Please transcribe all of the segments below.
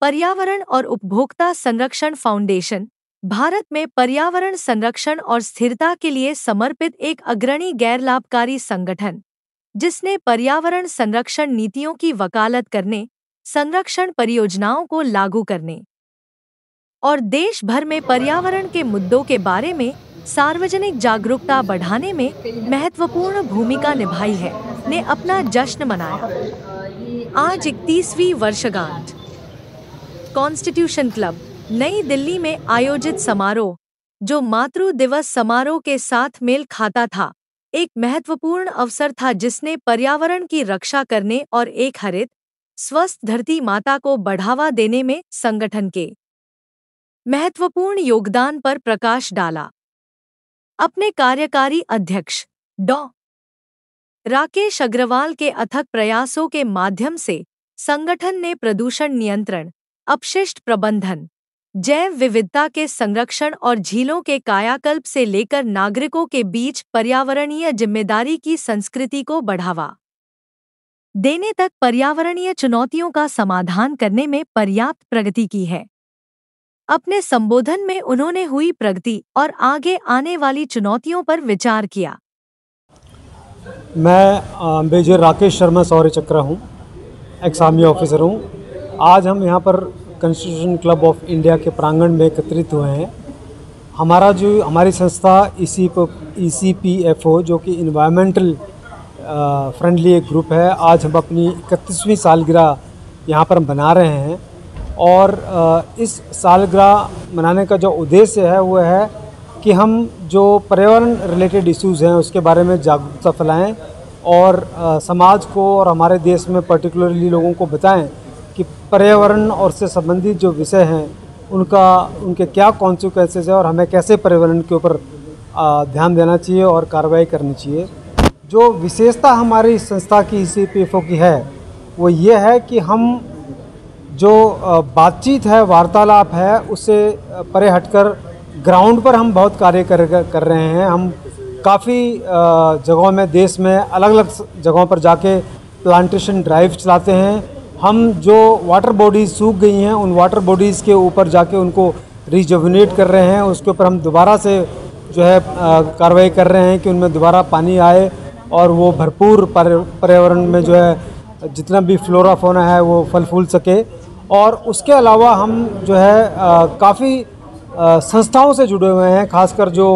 पर्यावरण और उपभोक्ता संरक्षण फाउंडेशन भारत में पर्यावरण संरक्षण और स्थिरता के लिए समर्पित एक अग्रणी गैर लाभकारी संगठन, जिसने पर्यावरण संरक्षण नीतियों की वकालत करने, संरक्षण परियोजनाओं को लागू करने और देश भर में पर्यावरण के मुद्दों के बारे में सार्वजनिक जागरूकता बढ़ाने में महत्वपूर्ण भूमिका निभाई है, ने अपना जश्न मनाया। आज 31वीं वर्षगांठ। कॉन्स्टिट्यूशन क्लब नई दिल्ली में आयोजित समारोह, जो मातृ दिवस समारोह के साथ मेल खाता था, एक महत्वपूर्ण अवसर था जिसने पर्यावरण की रक्षा करने और एक हरित, स्वस्थ धरती माता को बढ़ावा देने में संगठन के महत्वपूर्ण योगदान पर प्रकाश डाला। अपने कार्यकारी अध्यक्ष डॉ. राकेश अग्रवाल के अथक प्रयासों के माध्यम से संगठन ने प्रदूषण नियंत्रण, अपशिष्ट प्रबंधन, जैव विविधता के संरक्षण और झीलों के कायाकल्प से लेकर नागरिकों के बीच पर्यावरणीय जिम्मेदारी की संस्कृति को बढ़ावा देने तक पर्यावरणीय चुनौतियों का समाधान करने में पर्याप्त प्रगति की है। अपने संबोधन में उन्होंने हुई प्रगति और आगे आने वाली चुनौतियों पर विचार किया। मैं मेजर राकेश शर्मा सौर्य चक्रा हूँ, एक्स आर्मी ऑफिसर हूँ। आज हम यहाँ पर कॉन्स्टिट्यूशन क्लब ऑफ इंडिया के प्रांगण में एकत्रित हुए हैं। हमारी संस्था ECPFO, जो कि इन्वायरमेंटल फ्रेंडली एक ग्रुप है, आज हम अपनी 31वीं सालगिरह यहाँ पर मना रहे हैं। और इस सालगिरह मनाने का जो उद्देश्य है वो है कि हम जो पर्यावरण रिलेटेड इश्यूज़ हैं उसके बारे में जागरूकता फैलाएं और समाज को और हमारे देश में पर्टिकुलरली लोगों को बताएं कि पर्यावरण और से संबंधित जो विषय हैं उनके क्या कॉन्सिक्वेंसेस है और हमें कैसे पर्यावरण के ऊपर ध्यान देना चाहिए और कार्रवाई करनी चाहिए। जो विशेषता हमारी संस्था की ECPFO की है वो ये है कि हम जो बातचीत है, वार्तालाप है, उससे परे हटकर ग्राउंड पर हम बहुत कार्य कर रहे हैं। हम काफ़ी जगहों में, देश में अलग अलग जगहों पर जाके प्लांटेशन ड्राइव चलाते हैं। हम जो वाटर बॉडीज़ सूख गई हैं उन वाटर बॉडीज़ के ऊपर जाके उनको रिजुविनेट कर रहे हैं। उसके ऊपर हम दोबारा से जो है कार्रवाई कर रहे हैं कि उनमें दोबारा पानी आए और वो भरपूर पर्यावरण में जो है जितना भी फ्लोरा फोना है वो फल फूल सके। और उसके अलावा हम जो है काफ़ी संस्थाओं से जुड़े हुए हैं, खासकर जो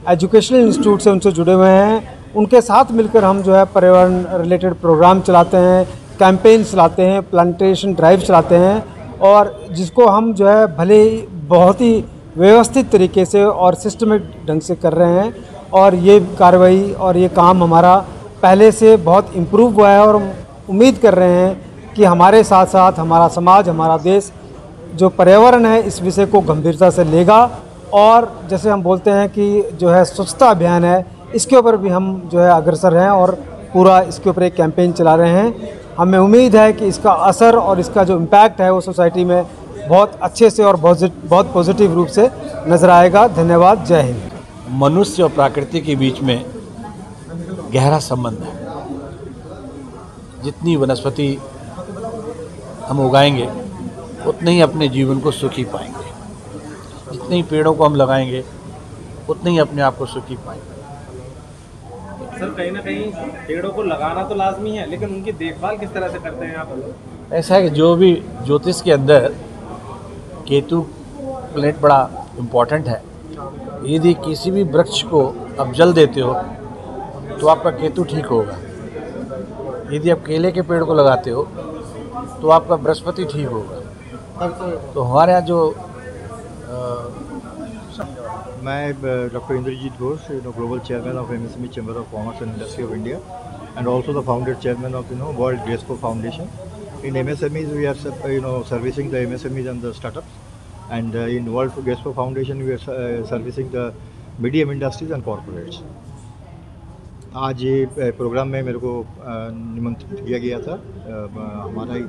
एजुकेशनल इंस्टीट्यूट से उनसे जुड़े हुए हैं। उनके साथ मिलकर हम जो है पर्यावरण रिलेटेड प्रोग्राम चलाते हैं, कैंपेन चलाते हैं, प्लांटेशन ड्राइव चलाते हैं और जिसको हम जो है भले ही बहुत ही व्यवस्थित तरीके से और सिस्टमेटिक ढंग से कर रहे हैं। और ये कार्रवाई और ये काम हमारा पहले से बहुत इम्प्रूव हुआ है और हम उम्मीद कर रहे हैं कि हमारे साथ साथ हमारा समाज, हमारा देश जो पर्यावरण है इस विषय को गंभीरता से लेगा। और जैसे हम बोलते हैं कि जो है स्वच्छता अभियान है, इसके ऊपर भी हम जो है अग्रसर हैं और पूरा इसके ऊपर एक कैंपेन चला रहे हैं। हमें उम्मीद है कि इसका असर और इसका जो इम्पैक्ट है वो सोसाइटी में बहुत अच्छे से और बहुत पॉजिटिव रूप से नज़र आएगा। धन्यवाद। जय हिंद। मनुष्य और प्रकृति के बीच में गहरा संबंध है। जितनी वनस्पति हम उगाएंगे उतने ही अपने जीवन को सुखी पाएंगे। जितने ही पेड़ों को हम लगाएंगे उतने ही अपने आप को सुखी पाएंगे। सर, कहीं ना कहीं पेड़ों को लगाना तो लाजमी है, लेकिन उनकी देखभाल किस तरह से करते हैं आप? ऐसा है कि जो भी ज्योतिष के अंदर केतु प्लेनेट बड़ा इम्पोर्टेंट है। यदि किसी भी वृक्ष को आप जल देते हो तो आपका केतु ठीक होगा। यदि आप केले के पेड़ को लगाते हो तो आपका बृहस्पति ठीक होगा। तो हमारे यहाँ जो मैं doctor Indrajit Ghosh, global chairman of MSME chamber of commerce and industry of India and also the founder chairman of world GESPO foundation. In MSMEs we are servicing the MSMEs and the startups, and in World GESPO Foundation we are servicing the medium industries and corporates. आज ये programme में मेरे को निमंत्रित किया गया था। हमारा ही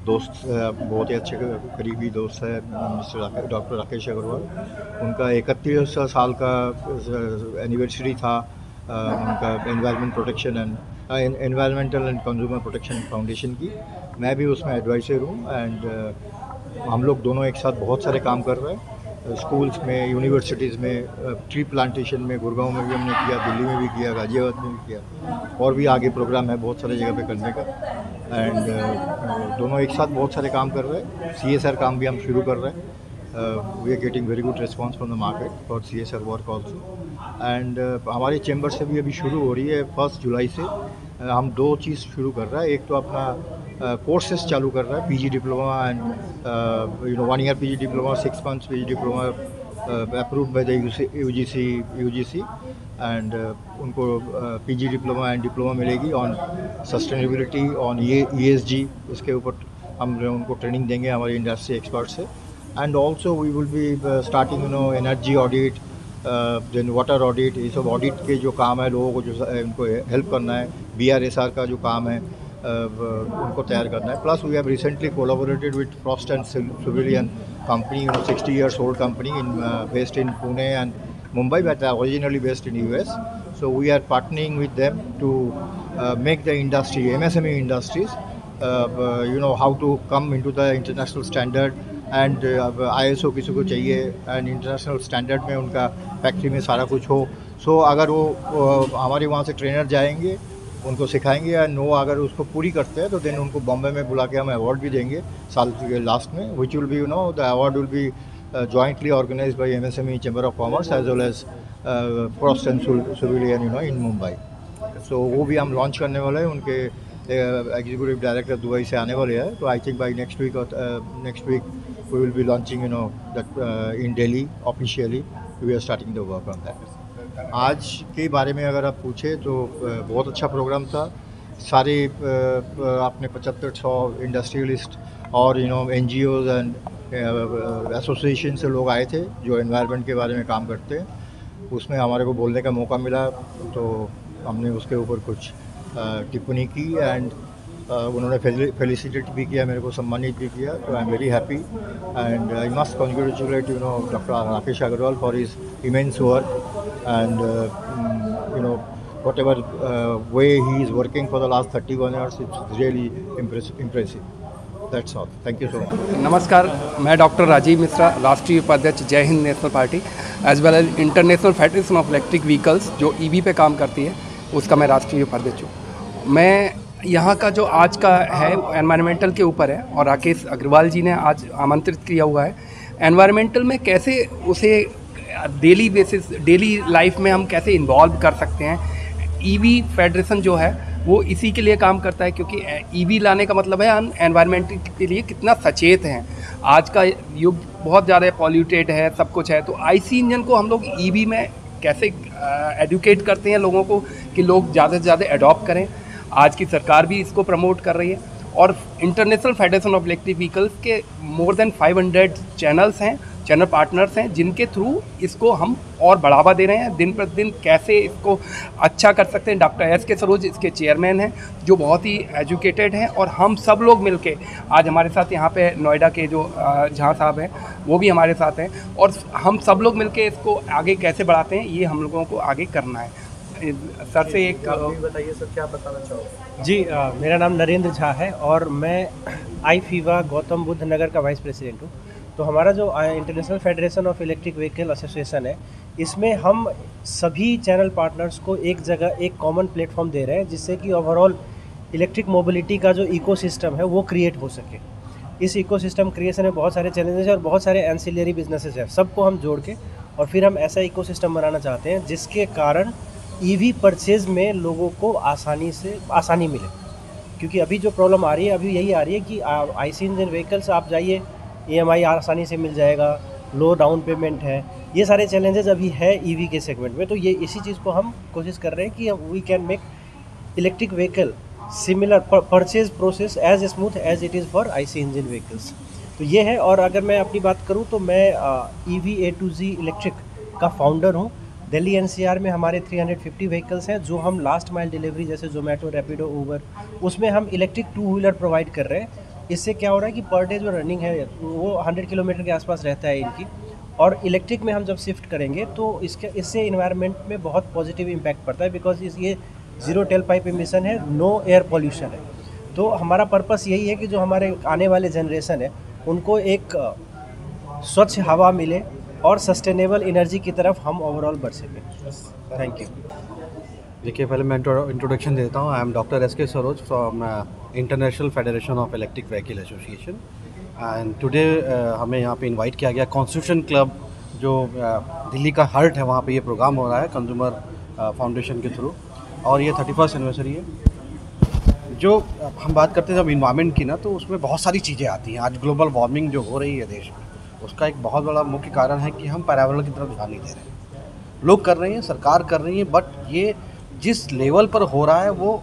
दोस्त, बहुत ही अच्छे करीबी दोस्त है मिस्टर डॉक्टर राकेश अग्रवाल। उनका 31 साल का एनिवर्सरी था उनका environmental and consumer protection foundation की। मैं भी उसमें एडवाइज़र हूँ एंड हम लोग दोनों एक साथ बहुत सारे काम कर रहे हैं, स्कूल्स में, यूनिवर्सिटीज़ में, ट्री प्लांटेशन में गुड़गांव में भी हमने किया, दिल्ली में भी किया, गाजियाबाद में भी किया, और भी आगे प्रोग्राम है बहुत सारे जगह पे करने का। एंड दोनों एक साथ बहुत सारे काम कर रहे हैं। CSR काम भी हम शुरू कर रहे हैं। We are getting very good response from the market for CSR work also. And हमारी चैम्बर से भी अभी शुरू हो रही है 1 जुलाई से। हम 2 चीज़ शुरू कर रहे हैं। एक तो अपना कोर्सेज चालू कर रहा है, PG diploma and 1 year PG diploma, 6 months PG diploma approved by the UGC and उनको PG डिप्लोमा एंड डिप्लोमा मिलेगी ऑन सस्टेनेबिलिटी, ऑन ESG। इसके ऊपर हम उनको ट्रेनिंग देंगे हमारे इंडस्ट्री एक्सपर्ट से। And also we will be starting energy audit, then water audit, ये सब ऑडिट के जो काम है, लोगों को जो उनको हेल्प करना है, BRSR का जो काम है उनको तैयार करना है। Plus we have recently collaborated with frost and civilian company, 60 years old company based in Pune and Mumbai, but originally based in US. So we are partnering with them to make the industry, MSME industries, how to come into the international standard and ISO किसी को चाहिए and international standard में उनका factory में सारा कुछ हो। सो अगर वो हमारे वहाँ से ट्रेनर जाएंगे, उनको सिखाएंगे, एंड वो अगर उसको पूरी करते हैं तो देन उनको बॉम्बे में बुला के हम अवार्ड भी देंगे साल के लास्ट में, which will be the award will be jointly organise by MSME chamber of commerce as well as frost and civilian in Mumbai. So वो भी हम लॉन्च करने वाले हैं। उनके एग्जीक्यूटिव डायरेक्टर दुबई से आने वाले हैं, तो I think by next week we will be launching that in Delhi officially. We are starting the work on that. आज के बारे में अगर आप पूछे तो बहुत अच्छा प्रोग्राम था। सारे आपने 7500 इंडस्ट्रियलिस्ट और NGOs एंड एसोसिएशन से लोग आए थे जो एनवायरनमेंट के बारे में काम करते हैं। उसमें हमारे को बोलने का मौका मिला, तो हमने उसके ऊपर कुछ टिप्पणी की एंड उन्होंने फेलिसिटेट भी किया, मेरे को सम्मानित भी किया। तो I am very happy and I must congratulate doctor Rakesh Agarwal for his immense work and whatever way he is working for the last 31 years, it's really impressive. That's all. Thank you so much. नमस्कार, मैं doctor Rajiv Mishra, राष्ट्रीय उपाध्यक्ष Jai Hind national party as well as international federation of electric vehicles जो EV पे काम करती है, उसका मैं राष्ट्रीय उपाध्यक्ष हूँ। मैं यहाँ का जो आज का है एनवायरमेंटल के ऊपर है, और राकेश अग्रवाल जी ने आज आमंत्रित किया हुआ है। एनवायरमेंटल में कैसे उसे डेली बेसिस, डेली लाइफ में हम कैसे इन्वॉल्व कर सकते हैं। EV फेडरेशन जो है वो इसी के लिए काम करता है, क्योंकि EV लाने का मतलब है हम एनवायरमेंट के लिए कितना सचेत हैं। आज का युग बहुत ज़्यादा पॉल्यूटेड है, सब कुछ है, तो IC इंजन को हम लोग EV में कैसे एडुकेट करते हैं लोगों को कि लोग ज़्यादा से ज़्यादा अडॉप्ट करें। आज की सरकार भी इसको प्रमोट कर रही है, और international federation of electric vehicles के मोर देन 500 चैनल्स हैं, चैनल पार्टनर्स हैं, जिनके थ्रू इसको हम और बढ़ावा दे रहे हैं। दिन प्रतिदिन कैसे इसको अच्छा कर सकते हैं। डॉक्टर SK सरोज इसके चेयरमैन हैं, जो बहुत ही एजुकेटेड हैं, और हम सब लोग मिलके आज हमारे साथ यहाँ पे नोएडा के जो झा साहब हैं वो भी हमारे साथ हैं, और हम सब लोग मिलके इसको आगे कैसे बढ़ाते हैं, ये हम लोगों को आगे करना है। सर से एक बताइए सर, क्या बताना चाहोगे? जी, मेरा नाम नरेंद्र झा है और मैं IFEVA गौतम बुद्ध नगर का वाइस प्रेसिडेंट हूँ। तो हमारा जो international federation of electric vehicle association है, इसमें हम सभी चैनल पार्टनर्स को एक जगह एक कॉमन प्लेटफॉर्म दे रहे हैं, जिससे कि ओवरऑल इलेक्ट्रिक मोबिलिटी का जो इकोसिस्टम है वो क्रिएट हो सके। इस इकोसिस्टम क्रिएशन में बहुत सारे चैलेंजेस हैं और बहुत सारे एंसिलरी बिजनेसेस हैं, सबको हम जोड़ के और फिर हम ऐसा इकोसिस्टम बनाना चाहते हैं जिसके कारण EV परचेज में लोगों को आसानी मिले। क्योंकि अभी जो प्रॉब्लम आ रही है, अभी यही आ रही है कि IC इंजन व्हीकल्स आप जाइए, EMI आसानी से मिल जाएगा, लो डाउन पेमेंट है, ये सारे चैलेंजेस अभी है EV के सेगमेंट में। तो ये इसी चीज़ को हम कोशिश कर रहे हैं कि we can make electric vehicle similar purchase process as smooth as it is for IC engine vehicles. तो ये है। और अगर मैं अपनी बात करूँ तो मैं EV A to Z electric का फाउंडर हूँ। दिल्ली NCR में हमारे 350 व्हीकल्स हैं, जो हम लास्ट माइल डिलीवरी जैसे जोमेटो, रैपिडो, ऊबर, उसमें हम इलेक्ट्रिक 2 व्हीलर प्रोवाइड कर रहे हैं। इससे क्या हो रहा है कि पर डे जो रनिंग है वो 100 किलोमीटर के आसपास रहता है इनकी, और इलेक्ट्रिक में हम जब शिफ्ट करेंगे तो इससे इन्वायरमेंट में बहुत पॉजिटिव इम्पैक्ट पड़ता है, बिकॉज ये 0 टेल पाइप एमिशन है, नो एयर पॉल्यूशन है। तो हमारा पर्पस यही है कि जो हमारे आने वाले जनरेशन है उनको एक स्वच्छ हवा मिले और सस्टेनेबल एनर्जी की तरफ हम ओवरऑल बढ़ सकें। Thank you. देखिए, पहले मैं इंट्रोडक्शन देता हूँ। आई एम डॉक्टर एस के Saroj from international federation of electric vehicle association and today हमें यहाँ पे इनवाइट किया गया कॉन्स्टिट्यूशन क्लब जो दिल्ली का हार्ट है, वहाँ पे ये प्रोग्राम हो रहा है कंज्यूमर फाउंडेशन के थ्रू, और ये 31st एनिवर्सरी है। जो हम बात करते हैं जब इन्वायरमेंट की ना, तो उसमें बहुत सारी चीज़ें आती हैं। आज ग्लोबल वार्मिंग जो हो रही है देश में, उसका एक बहुत बड़ा मुख्य कारण है कि हम पर्यावरण की तरफ ध्यान नहीं दे रहे। लोग कर रहे हैं, सरकार कर रही है, बट ये जिस लेवल पर हो रहा है वो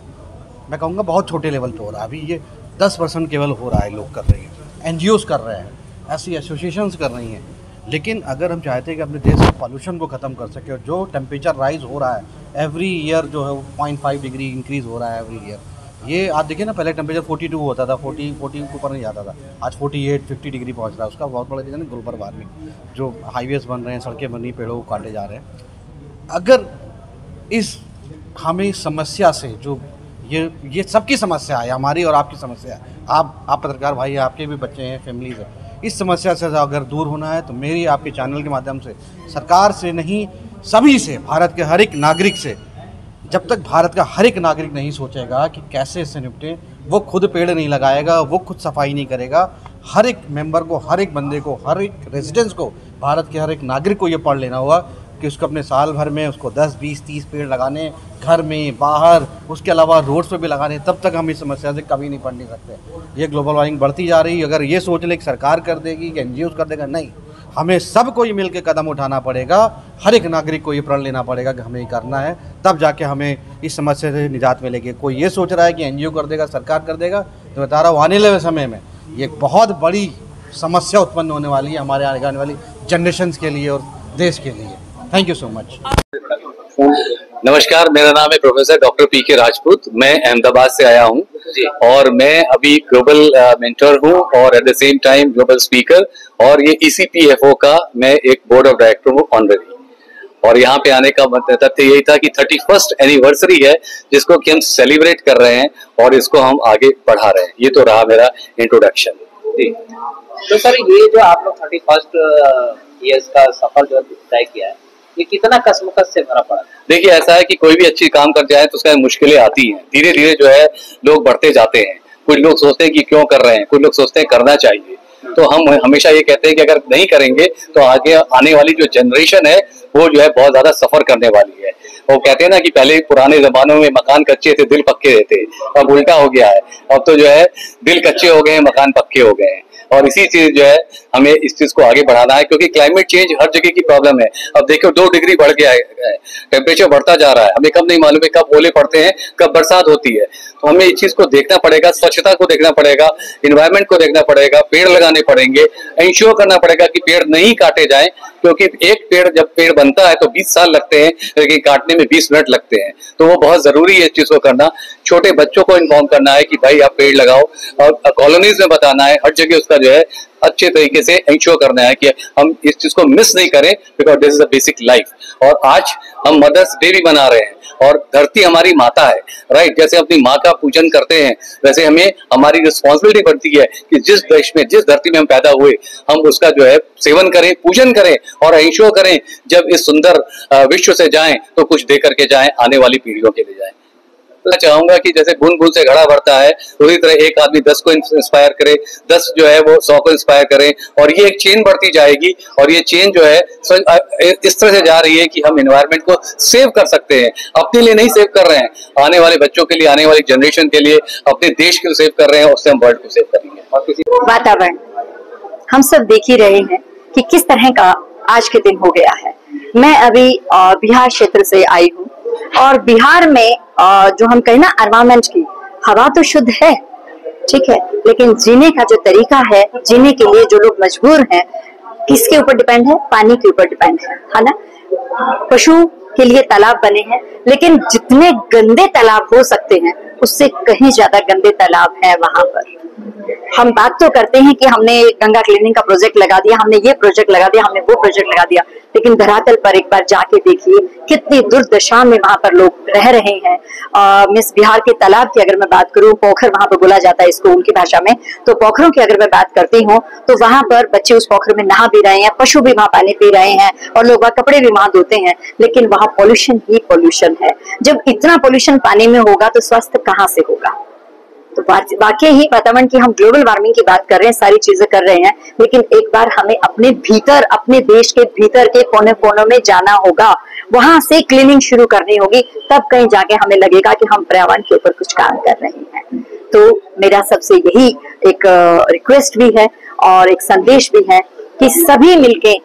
मैं कहूँगा बहुत छोटे लेवल पे हो रहा है। अभी ये 10% केवल हो रहा है, लोग कर रहे हैं, NGOs कर रहे हैं, ऐसी एसोसिएशंस कर रही हैं। लेकिन अगर हम चाहते हैं कि अपने देश के पॉल्यूशन को ख़त्म कर सके, और जो टेम्परेचर राइज हो रहा है एवरी ईयर, जो है वो 0.5 डिग्री इंक्रीज़ हो रहा है एवरी ईयर। ये आप देखिए ना, पहले टेम्परेचर 42 होता था, 40 के ऊपर नहीं जाता था, आज 48-50 डिग्री पहुँच रहा है। उसका बहुत बड़ा रीज़न है ग्लोबल वार्मिंग। जो हाईवेज़ बन रहे हैं, सड़कें बन रही, पेड़ों को काटे जा रहे हैं। अगर हमें इस समस्या से, जो ये सबकी समस्या है, हमारी और आपकी समस्या है, आप पत्रकार भाई हैं, आपके भी बच्चे हैं, फैमिलीज़ है, इस समस्या से अगर दूर होना है तो मेरी आपके चैनल के माध्यम से, सरकार से नहीं, सभी से, भारत के हर एक नागरिक से, जब तक भारत का हर एक नागरिक नहीं सोचेगा कि कैसे इससे निपटें, वो खुद पेड़ नहीं लगाएगा, वो खुद सफाई नहीं करेगा, हर एक मेंबर को, हर एक बंदे को, हर एक रेजिडेंट्स को, भारत के हर एक नागरिक को ये पढ़ लेना होगा कि उसको अपने साल भर में उसको 10, 20, 30 पेड़ लगाने, घर में, बाहर, उसके अलावा रोड्स पे भी लगाने। तब तक हम इस समस्या से कभी नहीं पढ़ नहीं सकते। ये ग्लोबल वार्मिंग बढ़ती जा रही है। अगर ये सोच ले कि सरकार कर देगी कि NGOs कर देगा, नहीं, हमें सबको ही मिल के कदम उठाना पड़ेगा। हर एक नागरिक को ये प्रण लेना पड़ेगा कि हमें ये करना है, तब जाके हमें इस समस्या से निजात मिलेगी। कोई ये सोच रहा है कि NGO कर देगा, सरकार कर देगा, तो बता रहा हूँ आने वाले समय में ये बहुत बड़ी समस्या उत्पन्न होने वाली है हमारे आने वाली जनरेशन्स के लिए और देश के लिए। Thank you so much. नमस्कार, मेरा नाम है प्रोफेसर डॉक्टर PK राजपूत। मैं अहमदाबाद से आया हूँ और मैं अभी ग्लोबल मेंटर हूँ और at the same time global speaker, और ये ECPFO का मैं एक बोर्ड ऑफ डायरेक्टर हूँ ऑनररी। और यहाँ पे आने का तथ्य यही था कि 31st एनिवर्सरी है जिसको कि हम सेलिब्रेट कर रहे हैं और इसको हम आगे बढ़ा रहे हैं। ये तो रहा मेरा इंट्रोडक्शन। तो सर, ये जो आप लोग 31st ईयर्स का सफर जो तय किया है, ये कितना कसमकस से भरा पड़ा है? देखिए, ऐसा है कि कोई भी अच्छी काम कर जाए तो उसका मुश्किलें आती हैं। धीरे धीरे जो है लोग बढ़ते जाते हैं। कुछ लोग सोचते हैं कि क्यों कर रहे हैं, कुछ लोग सोचते हैं करना चाहिए। तो हम हमेशा ये कहते हैं कि अगर नहीं करेंगे तो आगे आने वाली जो जनरेशन है वो जो है बहुत ज्यादा सफर करने वाली है। वो कहते हैं ना कि पहले पुराने जमानों में मकान कच्चे थे, दिल पक्के थे। अब उल्टा हो गया है, अब तो जो है दिल कच्चे हो गए हैं, मकान पक्के हो गए हैं। और इसी चीज जो है हमें इस चीज को आगे बढ़ाना है, क्योंकि क्लाइमेट चेंज हर जगह की प्रॉब्लम है। अब देखो 2 डिग्री बढ़ गया है, टेम्परेचर बढ़ता जा रहा है। हमें कब नहीं मालूम है कब ओले पड़ते हैं, कब बरसात होती है। तो हमें इस चीज को देखना पड़ेगा, स्वच्छता को देखना पड़ेगा, इन्वायरमेंट को देखना पड़ेगा, पेड़ लगाने पड़ेंगे, इंश्योर करना पड़ेगा कि पेड़ नहीं काटे जाएं, क्योंकि एक पेड़ जब पेड़ बनता है तो 20 साल लगते हैं, लेकिन काटने में 20 मिनट लगते हैं। तो वो बहुत जरूरी है इस चीज को करना। छोटे बच्चों को इन्फॉर्म करना है कि भाई आप पेड़ लगाओ, और कॉलोनीज में बताना है, हर जगह उसका जो है अच्छे तरीके से इंश्योर करना है कि हम इस चीज को मिस नहीं करें, because this is a basic life. और आज हम मदर्स डे भी मना रहे हैं, और धरती हमारी माता है, राइट। जैसे अपनी माँ का पूजन करते हैं, वैसे हमें हमारी रिस्पॉन्सिबिलिटी बनती है कि जिस देश में, जिस धरती में हम पैदा हुए, हम उसका जो है सेवन करें, पूजन करें, और इंश्योर करें जब इस सुंदर विश्व से जाएं तो कुछ दे करके जाएं, आने वाली पीढ़ियों के लिए जाएं। मैं चाहूंगा कि जैसे बूंद बूंद से घड़ा भरता है, उसी तरह एक आदमी 10 को इंस्पायर करे, 10 जो है वो 100 को इंस्पायर करें, और ये एक चेन बढ़ती जाएगी। और ये चेन जो है इस तरह से जा रही है कि हम एनवायरनमेंट को सेव कर सकते हैं। अपने लिए नहीं सेव कर रहे हैं, आने वाले बच्चों के लिए, आने वाली जनरेशन के लिए, अपने देश के लिए सेव कर रहे हैं, उससे हम वर्ल्ड को सेव करेंगे। और किसी वातावरण हम सब देख ही रहे हैं कि किस तरह का आज के दिन हो गया है। मैं अभी बिहार क्षेत्र से आई हूँ, और बिहार में जो हम कहें ना, एनवायरमेंट की हवा तो शुद्ध है, ठीक है, लेकिन जीने का जो तरीका है, जीने के लिए जो लोग मजबूर हैं, किसके ऊपर डिपेंड है? पानी के ऊपर डिपेंड है ना। पशु के लिए तालाब बने हैं, लेकिन जितने गंदे तालाब हो सकते हैं उससे कहीं ज्यादा गंदे तालाब है वहां पर। हम बात तो करते हैं कि हमने गंगा क्लीनिंग का प्रोजेक्ट लगा दिया, हमने ये प्रोजेक्ट लगा दिया, हमने वो प्रोजेक्ट लगा दिया, लेकिन धरातल पर एक बार जाके देखिए कितनी दुर्दशा में वहां पर लोग रह रहे हैं। मिस बिहार के तालाब की अगर मैं बात करूं, पोखर वहां पर बोला जाता है इसको उनकी भाषा में, तो पोखरों की अगर मैं बात करती हूँ तो वहां पर बच्चे उस पोखर में नहा भी रहे हैं, पशु भी वहां पानी पी रहे हैं और लोग वहां कपड़े भी वहां धोते हैं, लेकिन वहां पॉल्यूशन ही पॉल्यूशन है। जब इतना पॉल्यूशन पानी में होगा तो स्वास्थ्य कहाँ से होगा? तो वाकई ही वातावरण की हम ग्लोबल वार्मिंग की बात कर रहे हैं, सारी चीजें कर रहे हैं, लेकिन एक बार हमें अपने भीतर, अपने देश के भीतर के कोने कोनों में जाना होगा, वहां से क्लीनिंग शुरू करनी होगी, तब कहीं जाके हमें लगेगा कि हम पर्यावरण के ऊपर कुछ काम कर रहे हैं। तो मेरा सबसे यही एक रिक्वेस्ट भी है और एक संदेश भी है कि सभी मिलके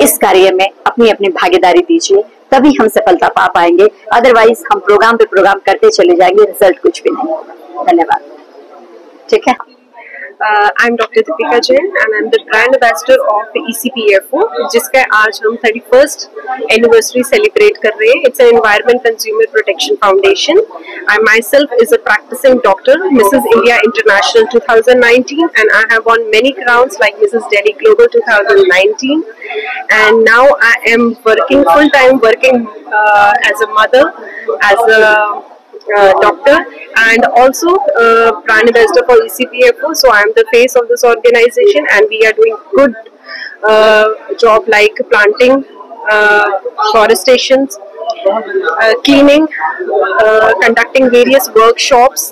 इस कार्य में अपनी अपनी भागीदारी दीजिए, तभी हम सफलता पा पाएंगे। अदरवाइज हम प्रोग्राम पे प्रोग्राम करते चले जाएंगे, रिजल्ट कुछ भी नहीं होगा। धन्यवाद। ठीक है। I'm Dr. Deepika Jain and I'm the brand ambassador of ECPFO, जिसका आज हम 31st anniversary celebrate कर रहे हैं। It's an Environment Consumer Protection Foundation. I myself is a practicing doctor, Mrs. India International 2019, and I have won many crowns like Mrs. Delhi Global 2019. And now I am working full-time, working as a mother, as a doctor, and also brand ambassador for ECPFO. So I am the face of this organization, and we are doing good job like planting, forestations, cleaning, conducting various workshops.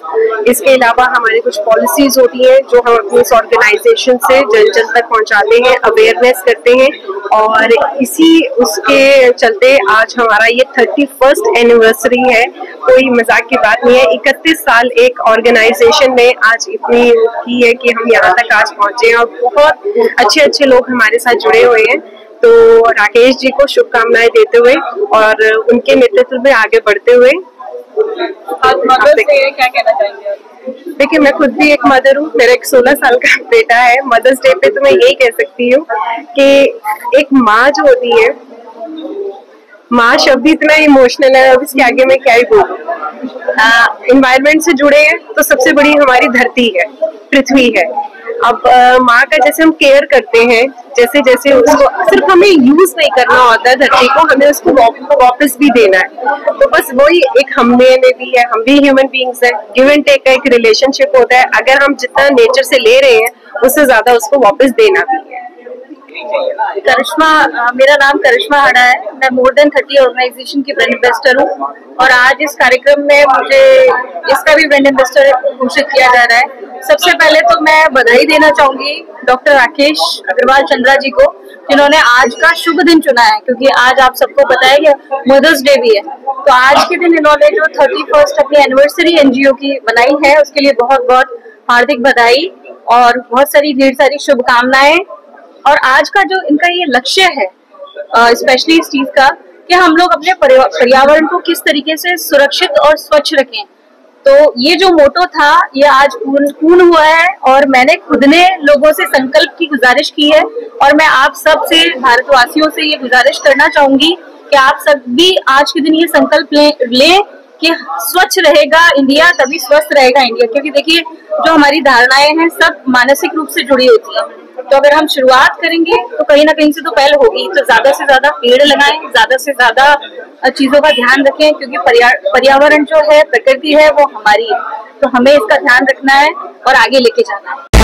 इसके अलावा हमारी कुछ policies होती हैं जो हम अपनी इस ऑर्गेनाइजेशन से जन जन तक पहुंचाते हैं, अवेयरनेस करते हैं, और इसी उसके चलते आज हमारा ये 31st एनिवर्सरी है। कोई मजाक की बात नहीं है। 31 साल एक ऑर्गेनाइजेशन में आज इतनी की है कि हम यहाँ तक आज पहुंचे हैं, और बहुत अच्छे अच्छे लोग हमारे साथ जुड़े हुए हैं। तो राकेश जी को शुभकामनाएं देते हुए और उनके नेतृत्व में आगे बढ़ते हुए आप मदर से क्या कहना चाहेंगे? देखिए, मैं खुद भी एक मदर हूँ, मेरा एक 16 साल का बेटा है। मदर्स डे पे तो मैं यही कह सकती हूँ कि एक माँ जो होती है, माँ शब्द इतना इमोशनल है, अब इसके आगे मैं क्या ही बोलूँ। एनवायरनमेंट से जुड़े हैं तो सबसे बड़ी हमारी धरती है, पृथ्वी है। अब माँ का जैसे हम केयर करते हैं, जैसे जैसे उसको सिर्फ हमें यूज नहीं करना होता है धरती को, हमें उसको वापस भी देना है। तो बस वही एक हम में भी है, हम भी ह्यूमन बीइंग्स है, गिव एंड टेक का एक रिलेशनशिप होता है। अगर हम जितना नेचर से ले रहे हैं उससे ज्यादा उसको वापस देना भी है। करिश्मा, मेरा नाम करिश्मा हड़ा है। मैं मोर देन 30 ऑर्गेनाइजेशन की ब्रांड एम्बेसडर हूँ, और आज इस कार्यक्रम में मुझे इसका भी ब्रांड एम्बेसडर घोषित किया जा रहा है। सबसे पहले तो मैं बधाई देना चाहूंगी डॉक्टर राकेश अग्रवाल चंद्रा जी को, जिन्होंने आज का शुभ दिन चुना है, क्योंकि आज आप सबको पता है कि मदर्स डे भी है। तो आज के दिन इन्होंने जो 31st अपनी एनिवर्सरी एनजीओ की बनाई है, उसके लिए बहुत बहुत हार्दिक बधाई और बहुत सारी ढेर सारी शुभकामनाएं। और आज का जो इनका ये लक्ष्य है, स्पेशली इस चीज का कि हम लोग अपने पर्यावरण को किस तरीके से सुरक्षित और स्वच्छ रखें, तो ये जो मोटो था ये आज पूर्ण हुआ है। और मैंने खुद ने लोगों से संकल्प की गुजारिश की है, और मैं आप सब से, भारतवासियों से ये गुजारिश करना चाहूंगी कि आप सब भी आज के दिन ये संकल्प लें कि स्वच्छ रहेगा इंडिया तभी स्वस्थ रहेगा इंडिया। क्योंकि देखिए, जो हमारी धारणाएं हैं सब मानसिक रूप से जुड़ी होती हैं, तो अगर हम शुरुआत करेंगे तो कहीं ना कहीं से तो पहल होगी। तो ज्यादा से ज्यादा पेड़ लगाएं, ज्यादा से ज्यादा चीजों का ध्यान रखें, क्योंकि पर्यावरण जो है, प्रकृति है, वो हमारी है, तो हमें इसका ध्यान रखना है और आगे लेके जाना है।